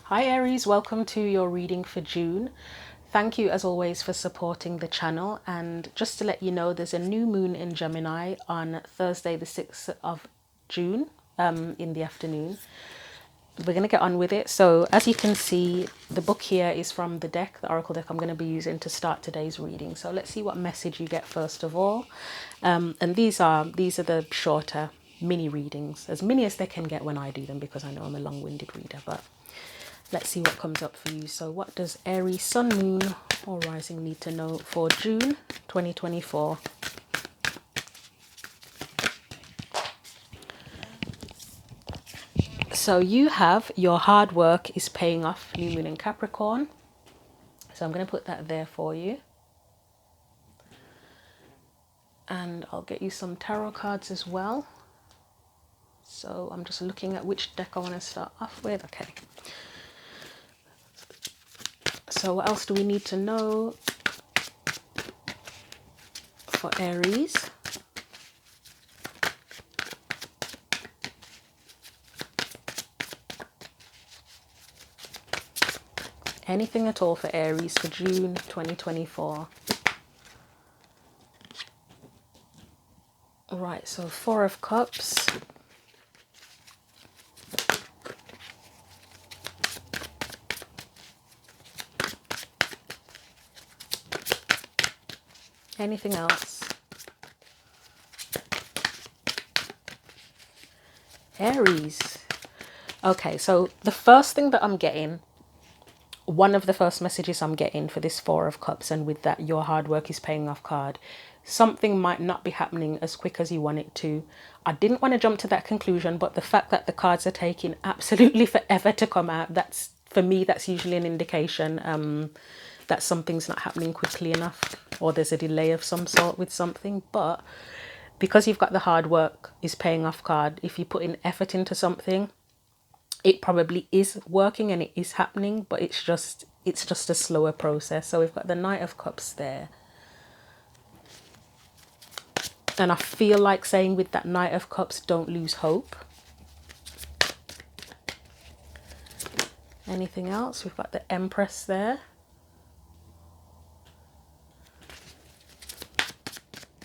Hi Aries, welcome to your reading for June. Thank you as always for supporting the channel, and just to let you know, there's a new moon in Gemini on Thursday the 6th of June in the afternoon. We're going to get on with it. So as you can see, the book here is from the deck, the oracle deck I'm going to be using to start today's reading. So let's see what message you get first of all. And these are the shorter mini readings, as many as they can get when I do them, because I know I'm a long-winded reader, but let's see what comes up for you. So what does Aries, Sun, Moon or Rising need to know for June 2024? So you have your hard work is paying off, New Moon in Capricorn. So I'm going to put that there for you. And I'll get you some tarot cards as well. So I'm just looking at which deck I want to start off with. Okay. So what else do we need to know for Aries? Anything at all for Aries for June 2024. Right, so Four of Cups. Anything else? Aries. Okay, so the first thing that I'm getting, one of the first messages I'm getting for this Four of Cups, and with that your hard work is paying off card, something might not be happening as quick as you want it to. I didn't want to jump to that conclusion, but the fact that the cards are taking absolutely forever to come out, that's, for me, that's usually an indication that something's not happening quickly enough, or there's a delay of some sort with something. But because you've got the hard work is paying off card, if you put in effort into something, it probably is working and it is happening, but it's just a slower process. So we've got the Knight of Cups there. And I feel like saying with that Knight of Cups, don't lose hope. Anything else? We've got the Empress there.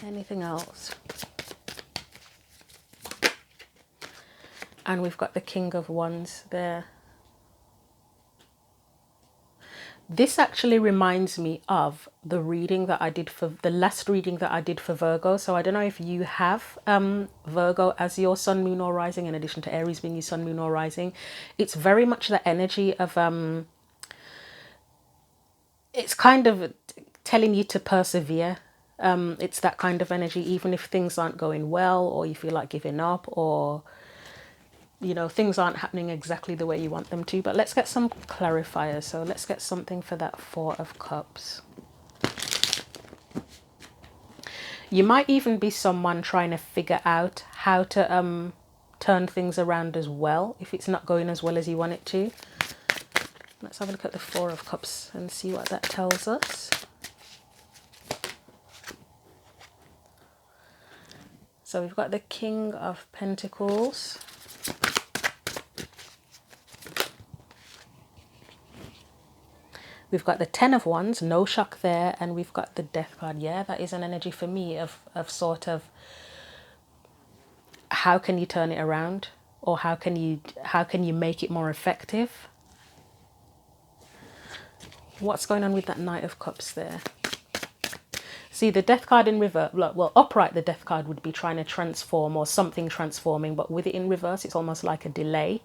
Anything else? And we've got the King of Wands there. This actually reminds me of the reading that I did for the last reading that I did for Virgo. So I don't know if you have Virgo as your Sun, Moon or Rising, in addition to Aries being your Sun, Moon or Rising. It's very much the energy of it's kind of telling you to persevere. It's that kind of energy, even if things aren't going well, or you feel like giving up, or you know, things aren't happening exactly the way you want them to. But let's get some clarifiers. So let's get something for that Four of Cups. You might even be someone trying to figure out how to turn things around as well, if it's not going as well as you want it to. Let's have a look at the Four of Cups and see what that tells us. So we've got the King of Pentacles. We've got the Ten of Wands, no shock there, and we've got the Death card. Yeah, that is an energy for me of sort of, how can you turn it around, or how can you make it more effective? What's going on with that Knight of Cups there? See, the Death card in reverse, well, upright, the Death card would be trying to transform or something transforming, but with it in reverse, it's almost like a delay.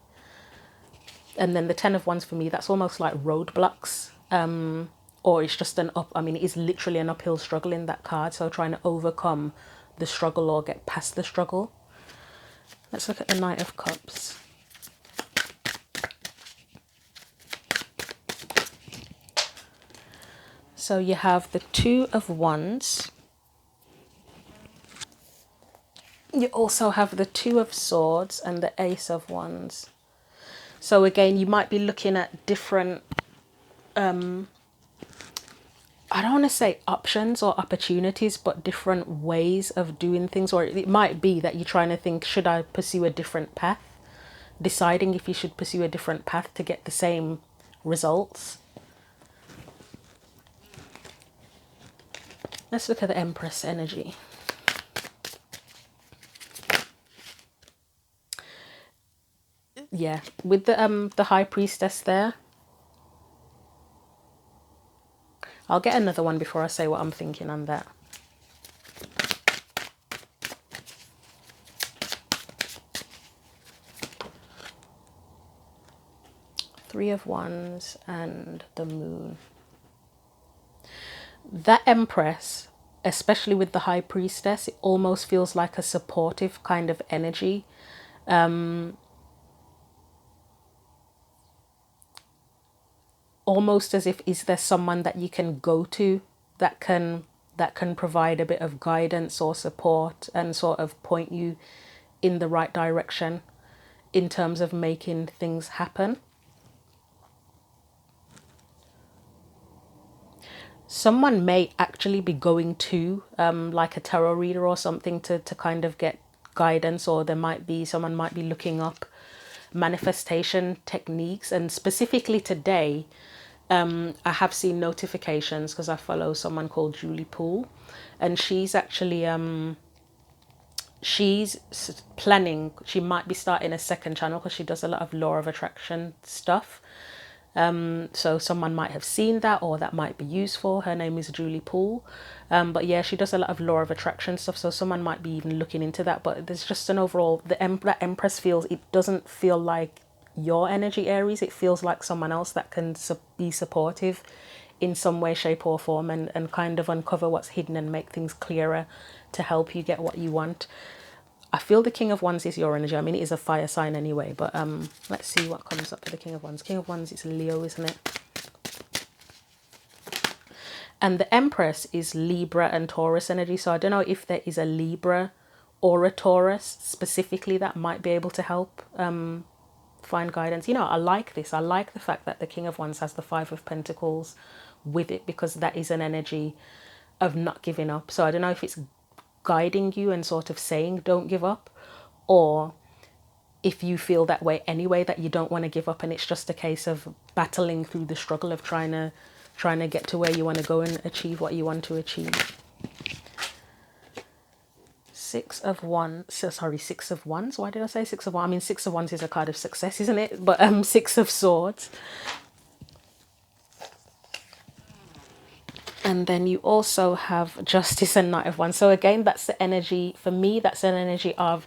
And then the Ten of Wands for me, that's almost like roadblocks. Or it's just an up, I mean, it is literally an uphill struggle in that card. So trying to overcome the struggle or get past the struggle. Let's look at the Knight of Cups. So you have the Two of Wands. You also have the Two of Swords and the Ace of Wands. So again, you might be looking at different, I don't want to say options or opportunities, but different ways of doing things. Or it might be that you're trying to think, should I pursue a different path deciding if you should pursue a different path to get the same results. Let's look at the Empress energy. Yeah, with the High Priestess there. I'll get another one before I say what I'm thinking on that. Three of Wands and the Moon. That Empress, especially with the High Priestess, it almost feels like a supportive kind of energy. Almost as if, is there someone that you can go to that can provide a bit of guidance or support and sort of point you in the right direction in terms of making things happen. Someone may actually be going to like a tarot reader or something to kind of get guidance, or there might be someone might be looking up manifestation techniques. And specifically today, I have seen notifications because I follow someone called Julie Poole, and she's actually she's planning, she might be starting a second channel because she does a lot of law of attraction stuff. So someone might have seen that, or that might be useful. Her name is Julie Poole. But yeah, she does a lot of law of attraction stuff, so someone might be even looking into that. But there's just an overall, that Empress feels, it doesn't feel like your energy, Aries. It feels like someone else that can be supportive in some way, shape or form, and kind of uncover what's hidden and make things clearer to help you get what you want. I feel the King of Wands is your energy. I mean, it is a fire sign anyway, but let's see what comes up for the King of Wands. King of Wands is Leo, isn't it? And the Empress is Libra and Taurus energy. So I don't know if there is a Libra or a Taurus specifically that might be able to help find guidance. You know, I like this. I like the fact that the King of Wands has the Five of Pentacles with it, because that is an energy of not giving up. So I don't know if it's guiding you and sort of saying don't give up, or if you feel that way anyway, that you don't want to give up and it's just a case of battling through the struggle of trying to get to where you want to go and achieve what you want to achieve. Six of Wands. Why did I say Six of Wands? I mean, Six of Wands is a card of success, isn't it? But Six of Swords. And then you also have Justice and Knight of Wands. So again, that's the energy, for me, that's an energy of,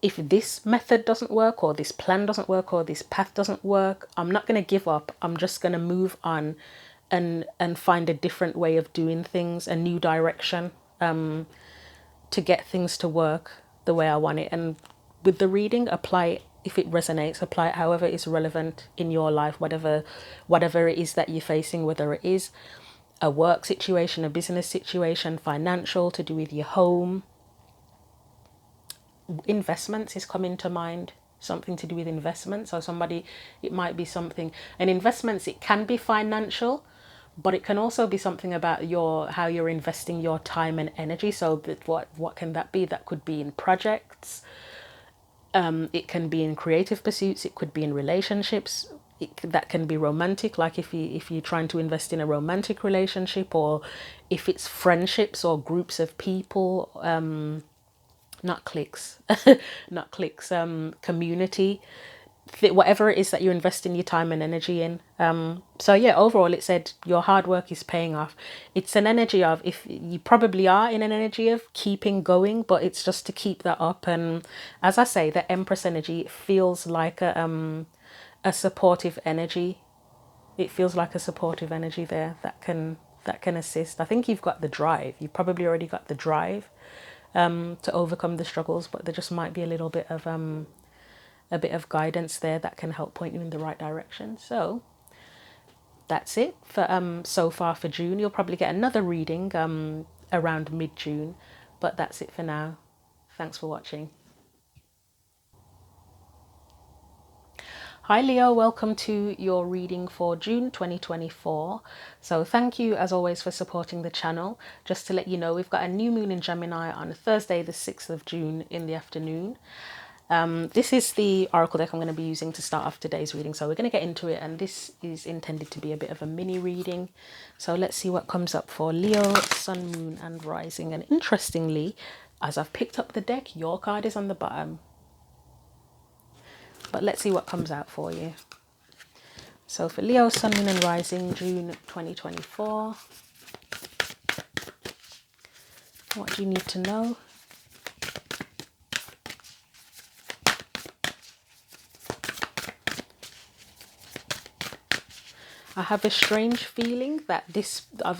if this method doesn't work, or this plan doesn't work, or this path doesn't work, I'm not going to give up. I'm just going to move on and find a different way of doing things, a new direction, to get things to work the way I want it. And with the reading, apply it if it resonates, apply it however is relevant in your life, whatever it is that you're facing, whether it is a work situation, a business situation, financial, to do with your home. Investments is coming to mind, something to do with investments. Or somebody, it might be something, and investments, it can be financial, but it can also be something about how you're investing your time and energy. So that what can that be? That could be in projects, it can be in creative pursuits, it could be in relationships, that can be romantic, like if you're trying to invest in a romantic relationship, or if it's friendships or groups of people, not cliques, community, whatever it is that you're investing your time and energy in. So yeah, overall it said your hard work is paying off. It's an energy of, if you probably are in an energy of keeping going, but it's just to keep that up. And as I say, the Empress energy feels like a supportive energy. It feels like a supportive energy there that can assist. I think you've got the drive. You've probably already got the drive to overcome the struggles, but there just might be a bit of guidance there that can help point you in the right direction. So that's it for so far for June. You'll probably get another reading around mid-June, but that's it for now. Thanks for watching. Hi Leo, welcome to your reading for June 2024. So thank you as always for supporting the channel. Just to let you know, we've got a new moon in Gemini on Thursday the 6th of June in the afternoon. This is the oracle deck I'm going to be using to start off today's reading. So we're going to get into it, and this is intended to be a bit of a mini reading. So let's see what comes up for Leo, Sun, Moon and Rising. And interestingly, as I've picked up the deck, your card is on the bottom. But let's see what comes out for you. So for Leo, Sun, Moon and Rising, June 2024. What do you need to know? I have a strange feeling that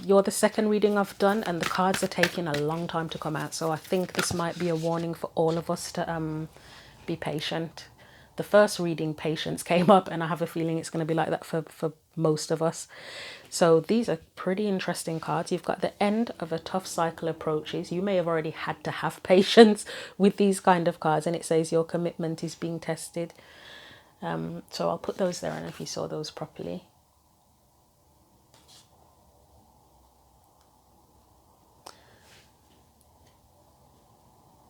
you're the second reading I've done, and the cards are taking a long time to come out. So I think this might be a warning for all of us to be patient. The first reading, patience, came up, and I have a feeling it's going to be like that for most of us. So these are pretty interesting cards. You've got the end of a tough cycle approaches. You may have already had to have patience with these kind of cards, and it says your commitment is being tested. So I'll put those there, and if you saw those properly.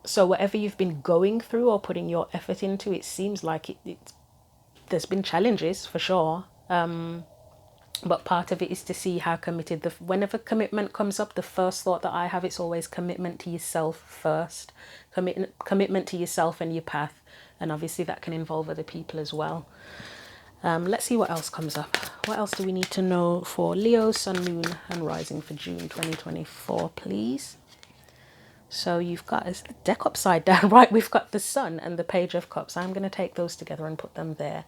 So whatever you've been going through or putting your effort into, it seems like there's been challenges for sure. But part of it is to see how committed, whenever commitment comes up, the first thought that I have, it's always commitment to yourself first. Commitment to yourself and your path. And obviously that can involve other people as well. Let's see what else comes up. What else do we need to know for Leo, Sun, Moon and Rising for June 2024, please? So you've got a deck upside down, right? We've got the Sun and the Page of Cups. I'm going to take those together and put them there.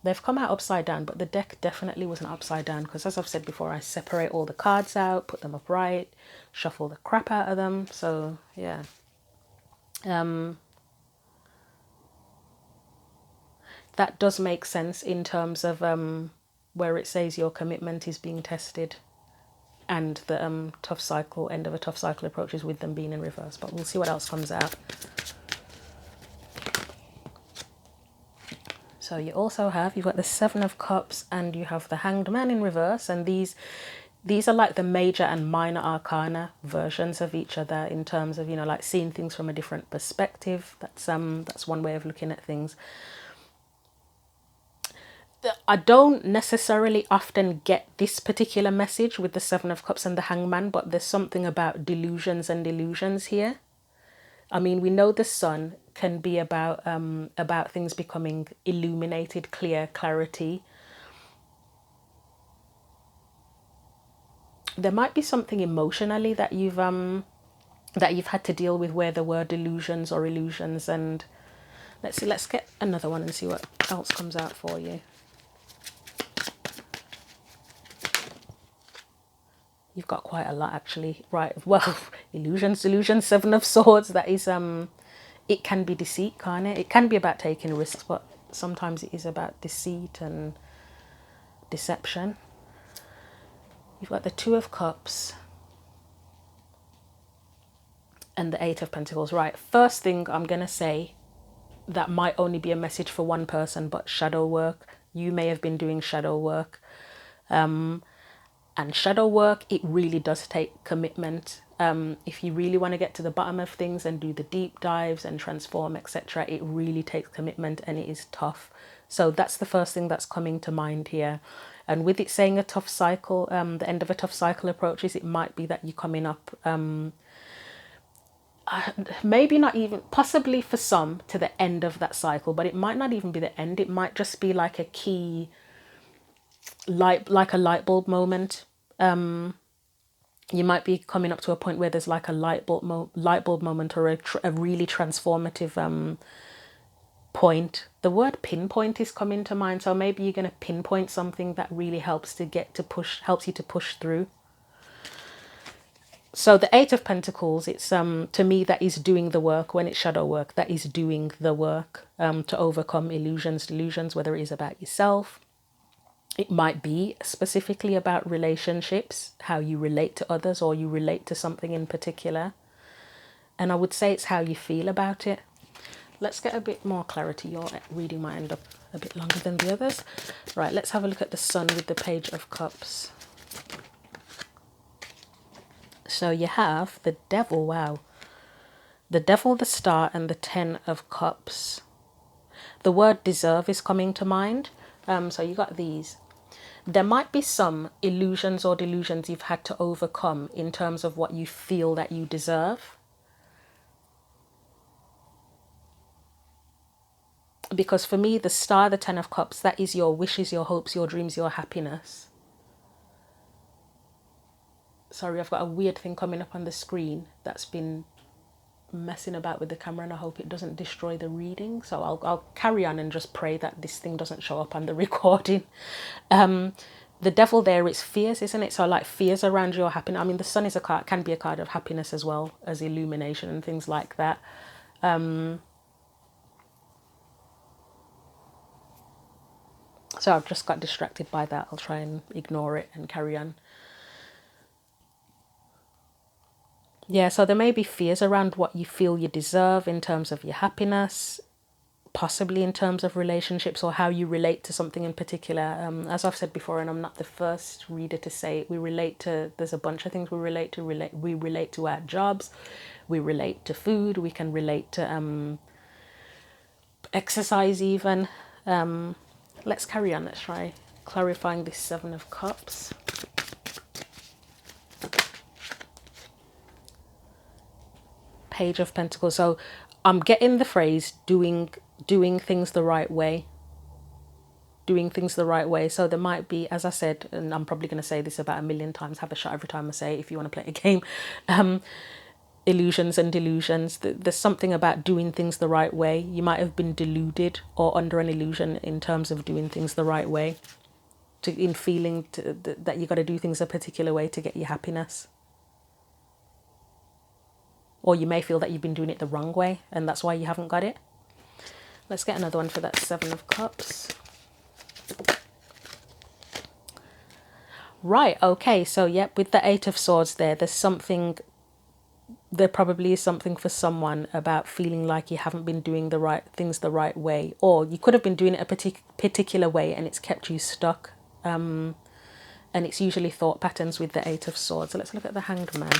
They've come out upside down, but the deck definitely wasn't upside down because, as I've said before, I separate all the cards out, put them upright, shuffle the crap out of them. So, yeah. That does make sense in terms of where it says your commitment is being tested. And the tough cycle, end of a tough cycle approaches with them being in reverse. But we'll see what else comes out. So you've got the Seven of Cups and you have the Hanged Man in reverse. And these are like the major and minor arcana versions of each other in terms of, like seeing things from a different perspective. That's one way of looking at things. I don't necessarily often get this particular message with the Seven of Cups and the Hangman, but there's something about delusions and illusions here. I mean, we know the Sun can be about things becoming illuminated, clarity. There might be something emotionally that you've had to deal with where there were delusions or illusions. And let's get another one and see what else comes out for you. You've got quite a lot actually, right? Well, illusions, Seven of Swords. That is, it can be deceit, can't it? It can be about taking risks, but sometimes it is about deceit and deception. You've got the Two of Cups and the Eight of Pentacles. Right, first thing I'm going to say, that might only be a message for one person, but shadow work. You may have been doing shadow work. And shadow work, it really does take commitment. If you really want to get to the bottom of things and do the deep dives and transform, etc., it really takes commitment and it is tough. So that's the first thing that's coming to mind here. And with it saying a tough cycle, the end of a tough cycle approaches, it might be that you're coming up, maybe not even, possibly for some, to the end of that cycle, but it might not even be the end. It might just be like a key, like a light bulb moment. You might be coming up to a point where there's like a light bulb moment or a really transformative point. The word pinpoint is coming to mind, so maybe you're going to pinpoint something that really helps you to push through. So the Eight of Pentacles, it's to me, that is doing the work. When it's shadow work, that is doing the work to overcome delusions, whether it is about yourself. It might be specifically about relationships, how you relate to others or you relate to something in particular. And I would say it's how you feel about it. Let's get a bit more clarity. Your reading might end up a bit longer than the others. Right, let's have a look at the Sun with the Page of Cups. So you have the Devil, wow. The Devil, the Star and the Ten of Cups. The word deserve is coming to mind. So you got these. There might be some illusions or delusions you've had to overcome in terms of what you feel that you deserve. Because for me, the star, the 10 of cups, that is your wishes, your hopes, your dreams, your happiness. Sorry, I've got a weird thing coming up on the screen that's been messing about with the camera, and I hope it doesn't destroy the reading. So I'll carry on and just pray that this thing doesn't show up on the recording. The devil there, it's fears, isn't it? So like fears around your happiness. I mean, the sun is a card, can be a card of happiness as well as illumination and things like that. So I've just got distracted by that. I'll try and ignore it and carry on. Yeah, so there may be fears around what you feel you deserve in terms of your happiness, possibly in terms of relationships or how you relate to something in particular. As I've said before, and I'm not the first reader to say it, we relate to, there's a bunch of things we relate to. We relate to our jobs, we relate to food, we can relate to exercise even. Let's carry on. Let's try clarifying this 7 of Cups. Page of Pentacles. So I'm getting the phrase doing things the right way. Doing things the right way. So there might be, as I said, and I'm probably going to say this about a million times, have a shot every time I say it if you want to play a game. Illusions and delusions. There's something about doing things the right way. You might have been deluded or under an illusion in terms of doing things the right way. In feeling that you got to do things a particular way to get your happiness. Or you may feel that you've been doing it the wrong way and that's why you haven't got it. Let's get another one for that 7 of Cups. Right, okay, so yep, with the 8 of Swords there probably is something for someone about feeling like you haven't been doing the right things the right way, or you could have been doing it a particular way and it's kept you stuck. And it's usually thought patterns with the 8 of Swords. So let's look at the Hanged Man.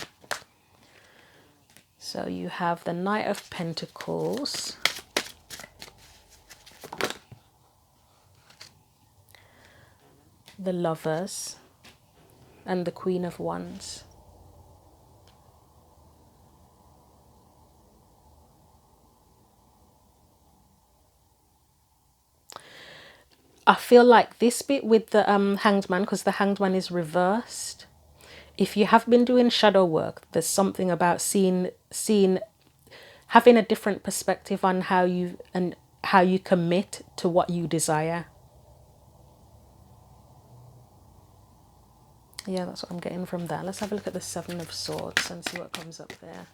So you have the Knight of Pentacles, the Lovers, and the Queen of Wands. I feel like this bit with the Hanged Man, because the Hanged Man is reversed. If you have been doing shadow work, there's something about having a different perspective on how you commit to what you desire. Yeah, that's what I'm getting from that. Let's have a look at the 7 of Swords and see what comes up there.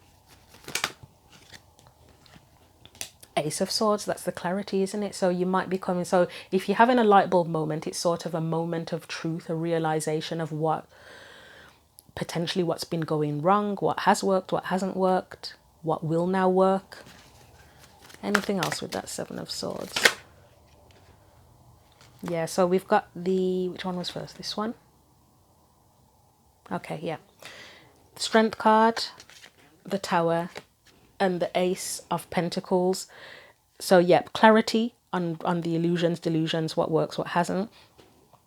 Ace of Swords, that's the clarity, isn't it? So you might be coming, so if you're having a light bulb moment, it's sort of a moment of truth, a realization of potentially what's been going wrong, what has worked, what hasn't worked, what will now work. Anything else with that 7 of Swords? Yeah, so we've got which one was first? This one? Okay, yeah. Strength card, the Tower, and the Ace of Pentacles. So yeah, clarity on the illusions, delusions, what works, what hasn't.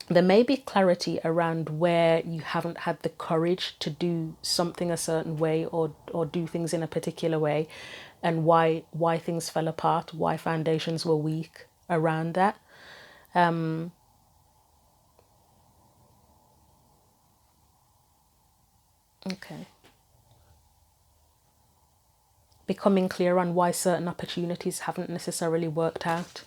There may be clarity around where you haven't had the courage to do something a certain way or do things in a particular way, and why things fell apart, why foundations were weak around that. Okay. Becoming clear on why certain opportunities haven't necessarily worked out,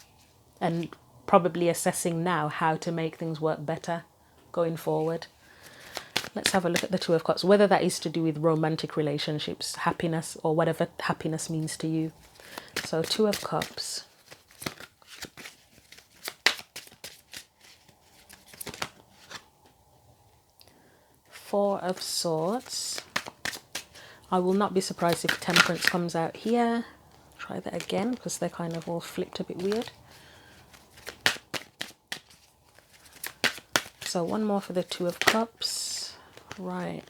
and probably assessing now how to make things work better going forward. Let's have a look at the 2 of Cups, whether that is to do with romantic relationships, happiness, or whatever happiness means to you. So 2 of Cups. Four of Swords. I will not be surprised if Temperance comes out here. Try that again because they're kind of all flipped a bit weird. So one more for the 2 of Cups. Right.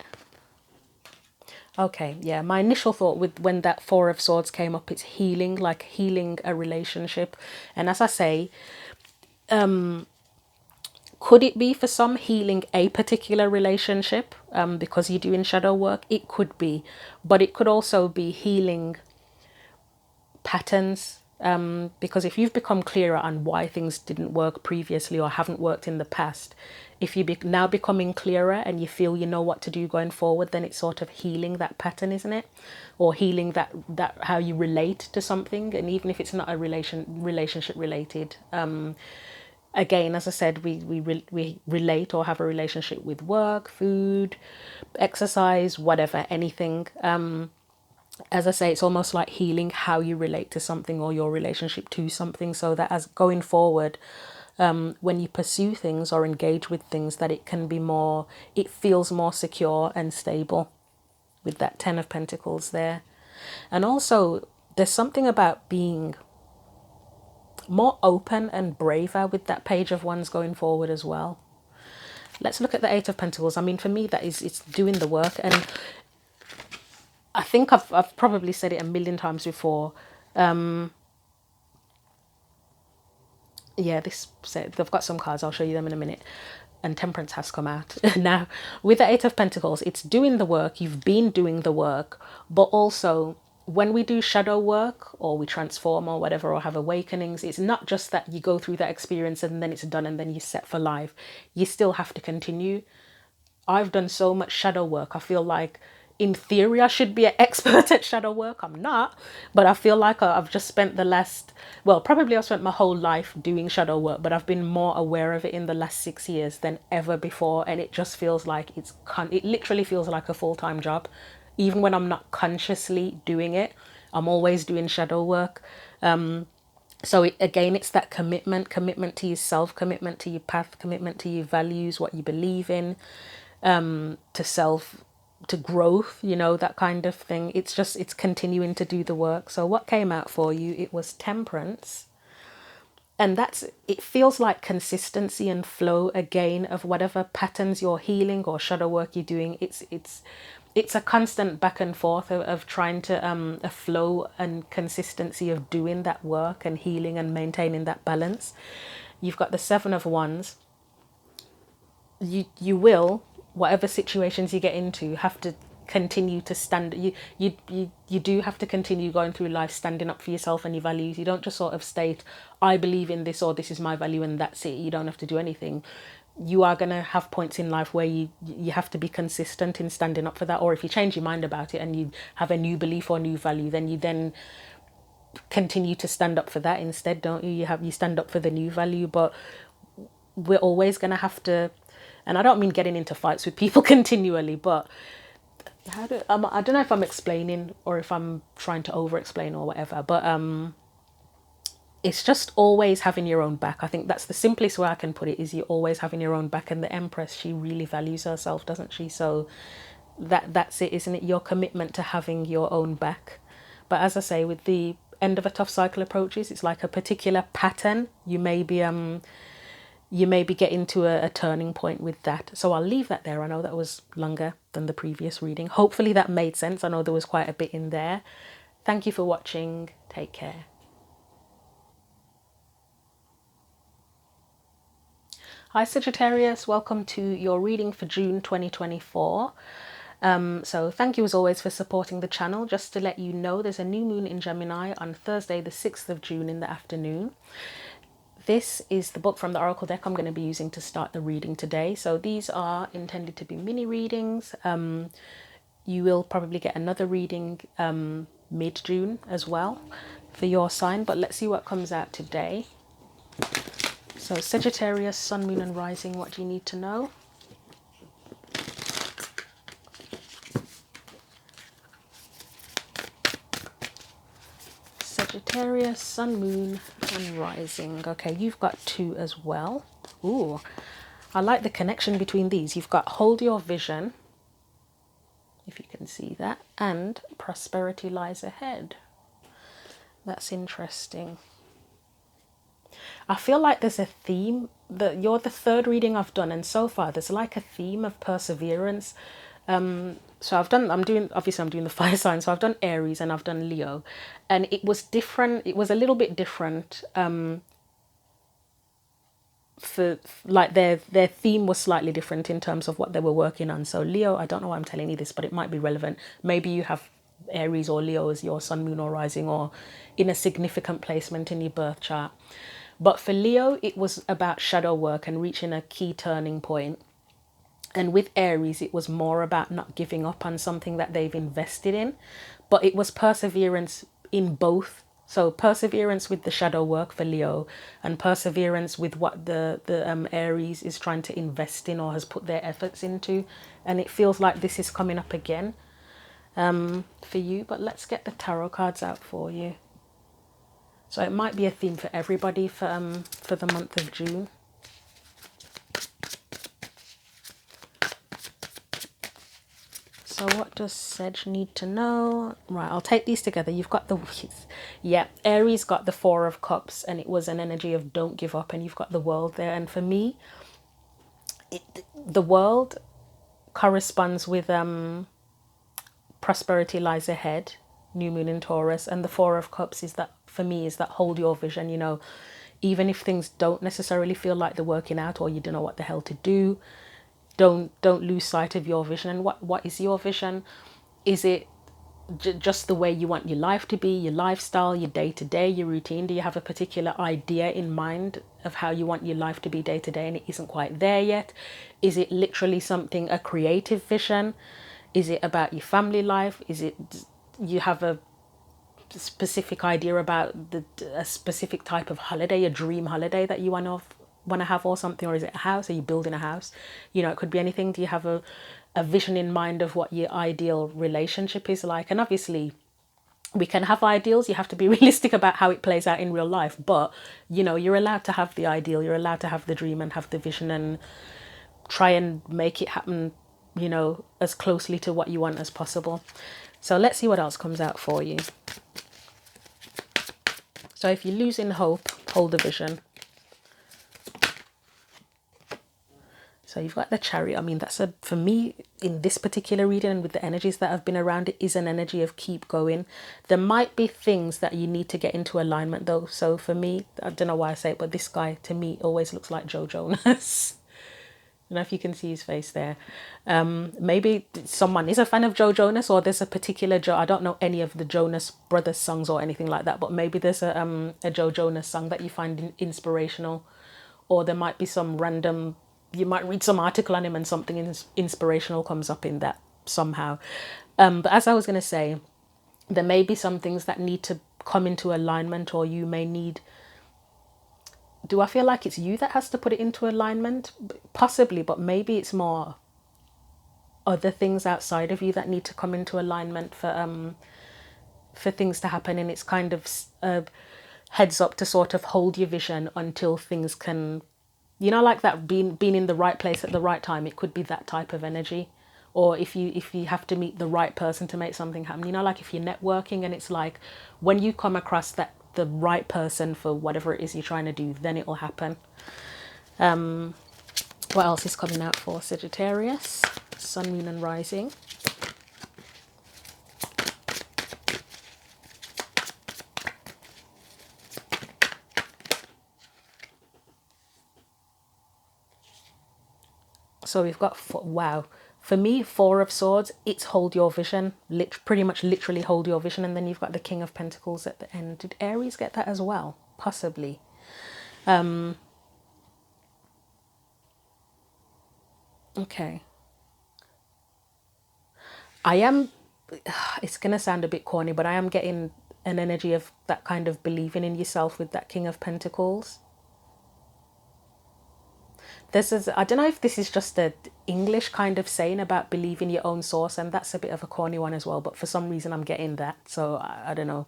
Okay, yeah. My initial thought with when that Four of Swords came up, it's healing, like healing a relationship. And as I say, could it be for some healing a particular relationship because you're doing shadow work? It could be, but it could also be healing patterns. Because if you've become clearer on why things didn't work previously or haven't worked in the past, if you now becoming clearer and you feel you know what to do going forward, then it's sort of healing that pattern, isn't it? Or healing that how you relate to something, and even if it's not a relationship related. Again, as I said, we relate or have a relationship with work, food, exercise, whatever, anything. As I say, it's almost like healing how you relate to something or your relationship to something, so that as going forward, when you pursue things or engage with things, that it can be more, it feels more secure and stable with that Ten of Pentacles there. And also, there's something about being more open and braver with that Page of Wands going forward as well. Let's look at the Eight of Pentacles. I mean, for me, that is, it's doing the work. And I think I've probably said it a million times before. Yeah, this set, they've got some cards, I'll show you them in a minute. And Temperance has come out. Now, with the Eight of Pentacles, it's doing the work, you've been doing the work, but also when we do shadow work or we transform or whatever or have awakenings, it's not just that you go through that experience and then it's done and then you're set for life. You still have to continue. I've done so much shadow work. I feel like in theory I should be an expert at shadow work. I'm not, but I feel like I've just spent the last, well, probably I've spent my whole life doing shadow work, but I've been more aware of it in the last 6 years than ever before. And it just feels like it literally feels like a full-time job. Even when I'm not consciously doing it, I'm always doing shadow work. So again, it's that commitment to yourself, commitment to your path, commitment to your values, what you believe in, to self, to growth, you know, that kind of thing. It's just, it's continuing to do the work. So what came out for you, it was Temperance. And that's, it feels like consistency and flow again of whatever patterns you're healing or shadow work you're doing. It's a constant back and forth of trying to a flow and consistency of doing that work and healing and maintaining that balance. You've got the Seven of Wands. You will, whatever situations you get into, have to continue to stand. You do have to continue going through life standing up for yourself and your values. You don't just sort of state, I believe in this, or this is my value and that's it. You don't have to do anything. You are going to have points in life where you have to be consistent in standing up for that. Or if you change your mind about it and you have a new belief or new value, then you then continue to stand up for that instead, don't you? You stand up for the new value. But we're always going to have to, and I don't mean getting into fights with people continually, but I don't know if I'm explaining or if I'm trying to over explain or whatever, but it's just always having your own back. I think that's the simplest way I can put it, is you're always having your own back. And the Empress, she really values herself, doesn't she? So that's it, isn't it? Your commitment to having your own back. But as I say, with the end of a tough cycle approaches, it's like a particular pattern. You may be getting to a turning point with that. So I'll leave that there. I know that was longer than the previous reading. Hopefully that made sense. I know there was quite a bit in there. Thank you for watching. Take care. Hi Sagittarius, welcome to your reading for June 2024. So thank you as always for supporting the channel. Just to let you know, there's a new moon in Gemini on Thursday the 6th of June in the afternoon. This is the book from the Oracle deck I'm going to be using to start the reading today. So these are intended to be mini readings. You will probably get another reading mid-June as well for your sign, but let's see what comes out today. So Sagittarius, Sun, Moon and Rising, what do you need to know? Sagittarius, Sun, Moon and Rising. Okay, you've got two as well. Ooh, I like the connection between these. You've got Hold Your Vision, if you can see that, and Prosperity Lies Ahead. That's interesting. I feel like there's a theme that you're the third reading I've done, and so far there's like a theme of perseverance. So obviously I'm doing the fire sign. So I've done Aries and I've done Leo, and it was different. It was a little bit different. For like their theme was slightly different in terms of what they were working on. So Leo, I don't know why I'm telling you this, but it might be relevant. Maybe you have Aries or Leo as your sun, moon, or rising, or in a significant placement in your birth chart. But for Leo, it was about shadow work and reaching a key turning point. And with Aries, it was more about not giving up on something that they've invested in, but it was perseverance in both. So perseverance with the shadow work for Leo, and perseverance with what the Aries is trying to invest in or has put their efforts into. And it feels like this is coming up again for you. But let's get the tarot cards out for you. So it might be a theme for everybody for the month of June. So what does Sedge need to know? Right, I'll take these together. You've got the, yeah, Aries got the Four of Cups, and it was an energy of don't give up, and you've got the World there. And for me, the World corresponds with prosperity lies ahead, new moon in Taurus, and the Four of Cups is that, for me, is that hold your vision, you know, even if things don't necessarily feel like they're working out or you don't know what the hell to do, don't lose sight of your vision. And what is your vision? Is it just the way you want your life to be, your lifestyle, your day-to-day, your routine? Do you have a particular idea in mind of how you want your life to be day-to-day and it isn't quite there yet? Is it literally something, a creative vision? Is it about your family life? Is it you have a specific idea about a specific type of holiday, a dream holiday that you want to have or something? Or is it a house? Are you building a house? You know, it could be anything. Do you have a vision in mind of what your ideal relationship is like? And obviously we can have ideals. You have to be realistic about how it plays out in real life, but you know, you're allowed to have the ideal, you're allowed to have the dream and have the vision and try and make it happen, you know, as closely to what you want as possible. So let's see what else comes out for you. So if you're losing hope, hold the vision. So you've got the Chariot. I mean, that's for me, in this particular reading and with the energies that have been around, it is an energy of keep going. There might be things that you need to get into alignment though. So for me, I don't know why I say it, but this guy to me always looks like Joe Jonas. I don't know if you can see his face there. Maybe someone is a fan of Joe Jonas, or there's a particular Joe. I don't know any of the Jonas Brothers songs or anything like that, but maybe there's a Joe Jonas song that you find inspirational, or there might be some random, you might read some article on him and something inspirational comes up in that somehow. But as I was going to say, there may be some things that need to come into alignment, or you may need, do I feel like it's you that has to put it into alignment? Possibly, but maybe it's more other things outside of you that need to come into alignment for things to happen. And it's kind of heads up to sort of hold your vision until things can, you know, like that being in the right place at the right time. It could be that type of energy. Or if you have to meet the right person to make something happen, you know, like if you're networking and it's like when you come across the right person for whatever it is you're trying to do, then it will happen. What else is coming out for Sagittarius? Sun, moon and rising. So we've got, wow, for me, Four of Swords, it's hold your vision, pretty much literally hold your vision. And then you've got the King of Pentacles at the end. Did Aries get that as well? Possibly. Okay. I am, it's going to sound a bit corny, but I am getting an energy of that kind of believing in yourself with that King of Pentacles. This is, I don't know if this is just a English kind of saying about believing your own source, and that's a bit of a corny one as well, but for some reason I'm getting that. So I don't know.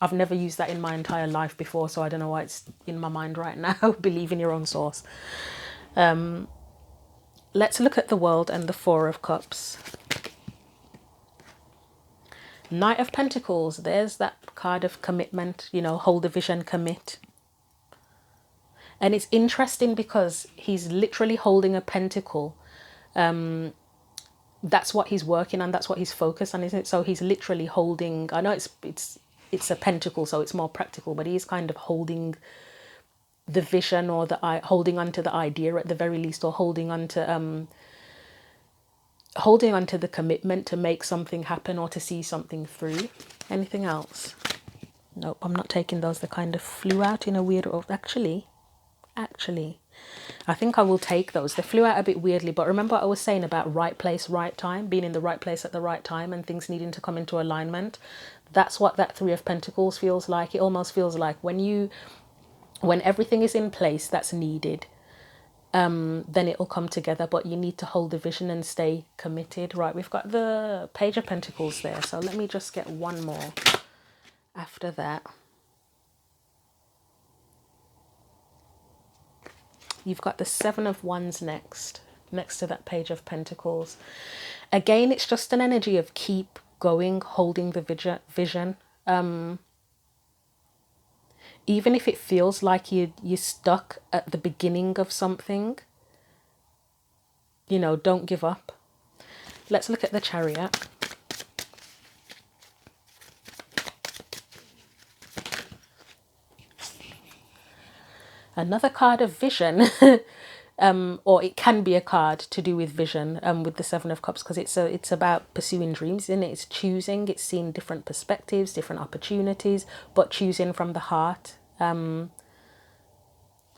I've never used that in my entire life before, so I don't know why it's in my mind right now. Believe in your own source. Let's look at the World and the Four of Cups. Knight of Pentacles, there's that card of commitment, you know, hold the vision, commit. And it's interesting because he's literally holding a pentacle that's what he's working on, that's what he's focused on, isn't it? So he's literally holding, I know it's a pentacle, so it's more practical, but he's kind of holding the vision, or holding onto the idea at the very least, or holding onto the commitment to make something happen or to see something through. Anything else? Nope, I'm not taking those. They kind of flew out in a weird, actually, I think I will take those. They flew out a bit weirdly, but remember what I was saying about right place, right time, being in the right place at the right time and things needing to come into alignment. That's what that Three of Pentacles feels like. It almost feels like when everything is in place that's needed, then it'll come together, but you need to hold the vision and stay committed. Right, we've got the Page of Pentacles there, so let me just get one more after that. You've got the Seven of Wands next to that Page of Pentacles. Again, it's just an energy of keep going, holding the vision. Even if it feels like you're stuck at the beginning of something, don't give up. Let's look at the Chariot. Another card of vision. Or it can be a card to do with vision, with the Seven of Cups, because it's about pursuing dreams, isn't it? It's choosing, it's seeing different perspectives, different opportunities, but choosing from the heart.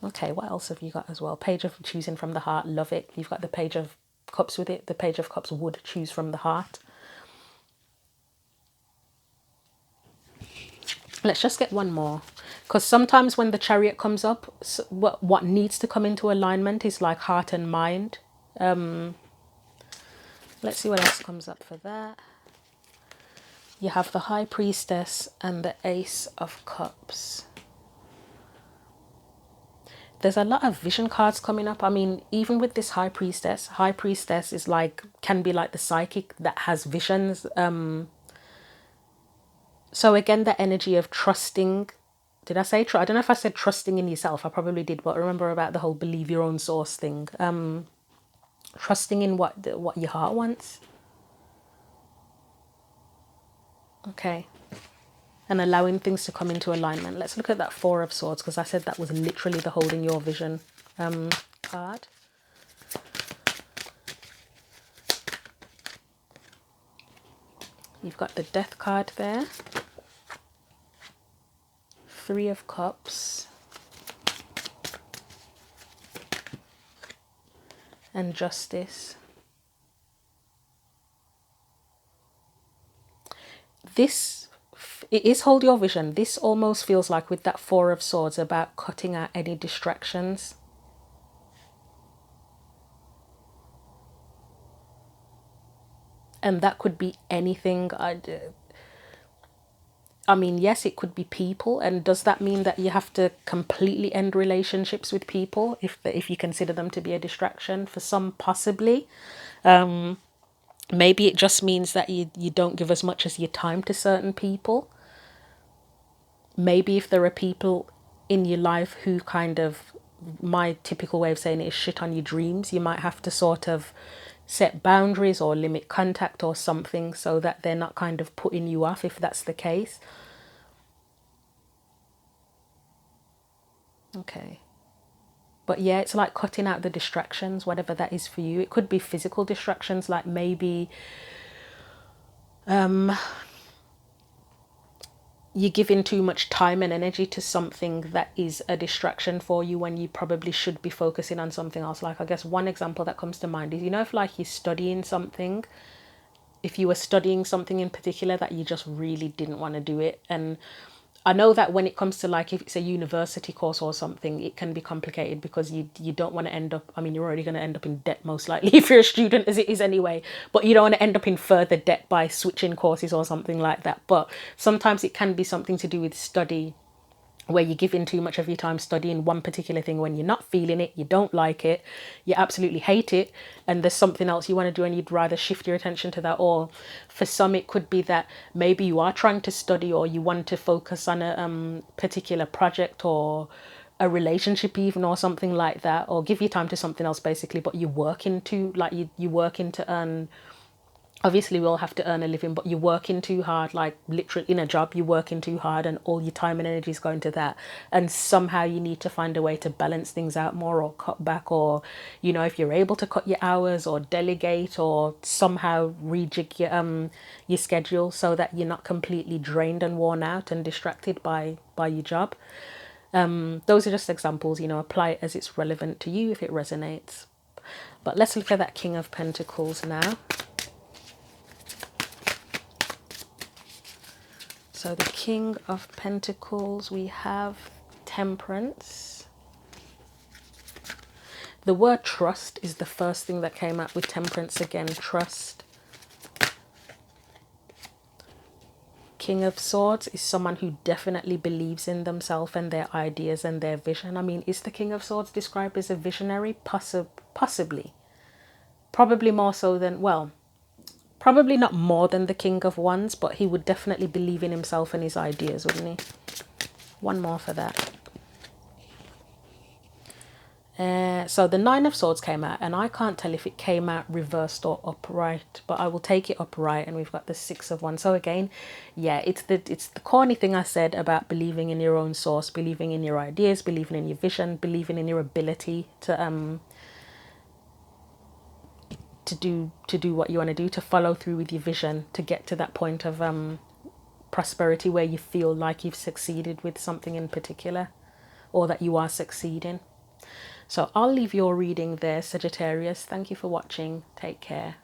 Okay, what else have you got as well? Page of choosing from the heart, love it. You've got the Page of Cups with it. The Page of Cups would choose from the heart. Let's just get one more, because sometimes when the Chariot comes up, what needs to come into alignment is like heart and mind. Let's see what else comes up for that. You have the High Priestess and the Ace of Cups. There's a lot of vision cards coming up. I mean, even with this High Priestess is can be like the psychic that has visions. So again, the energy of trusting. Did I say I don't know if I said trusting in yourself. I probably did, but remember about the whole believe your own source thing. Trusting in what your heart wants. Okay. And allowing things to come into alignment. Let's look at that Four of Swords, because I said that was literally the holding your vision card. You've got the Death card there. Three of Cups. And Justice. It is hold your vision. This almost feels like with that Four of Swords about cutting out any distractions. And that could be anything. I mean, yes, it could be people. And does that mean that you have to completely end relationships with people if you consider them to be a distraction? For some, possibly. Maybe it just means that you don't give as much as your time to certain people. Maybe if there are people in your life who kind of, my typical way of saying it is shit on your dreams, you might have to sort of set boundaries or limit contact or something so that they're not kind of putting you off, if that's the case. Okay. But yeah, it's like cutting out the distractions, whatever that is for you. It could be physical distractions, like maybe you're giving too much time and energy to something that is a distraction for you when you probably should be focusing on something else. Like, I guess one example that comes to mind is, if like you're studying something, if you were studying something in particular that you just really didn't want to do it. And I know that when it comes to like if it's a university course or something, it can be complicated because you don't want to end up, I mean, you're already going to end up in debt most likely if you're a student, as it is anyway, but you don't want to end up in further debt by switching courses or something like that. But sometimes it can be something to do with study, where you're giving too much of your time studying one particular thing when you're not feeling it, you don't like it, you absolutely hate it, and there's something else you want to do and you'd rather shift your attention to that. Or for some, it could be that maybe you are trying to study or you want to focus on a particular project or a relationship even, or something like that, or give your time to something else basically, but you're working to, like, you're working to earn Obviously we'll have to earn a living, but you're working too hard, like literally in a job you're working too hard and all your time and energy is going to that, and somehow you need to find a way to balance things out more or cut back, or you know, if you're able to cut your hours or delegate or somehow rejig your schedule so that you're not completely drained and worn out and distracted by your job. Those are just examples, you know, apply it as it's relevant to you if it resonates. But let's look at that King of Pentacles now. So the King of Pentacles, we have Temperance. The word trust is the first thing that came up with Temperance again, trust. King of Swords is someone who definitely believes in themselves and their ideas and their vision. I mean, is the King of Swords described as a visionary? Possibly. Probably more so than, well, probably not more than the King of Wands, but he would definitely believe in himself and his ideas, wouldn't he? One more for that. So the Nine of Swords came out, and I can't tell if it came out reversed or upright, but I will take it upright. And we've got the Six of Wands. So again, yeah, it's the corny thing I said about believing in your own source, believing in your ideas, believing in your vision, believing in your ability to do what you want to do, to follow through with your vision, to get to that point of prosperity where you feel like you've succeeded with something in particular, or that you are succeeding. So I'll leave your reading there, Sagittarius. Thank you for watching. Take care.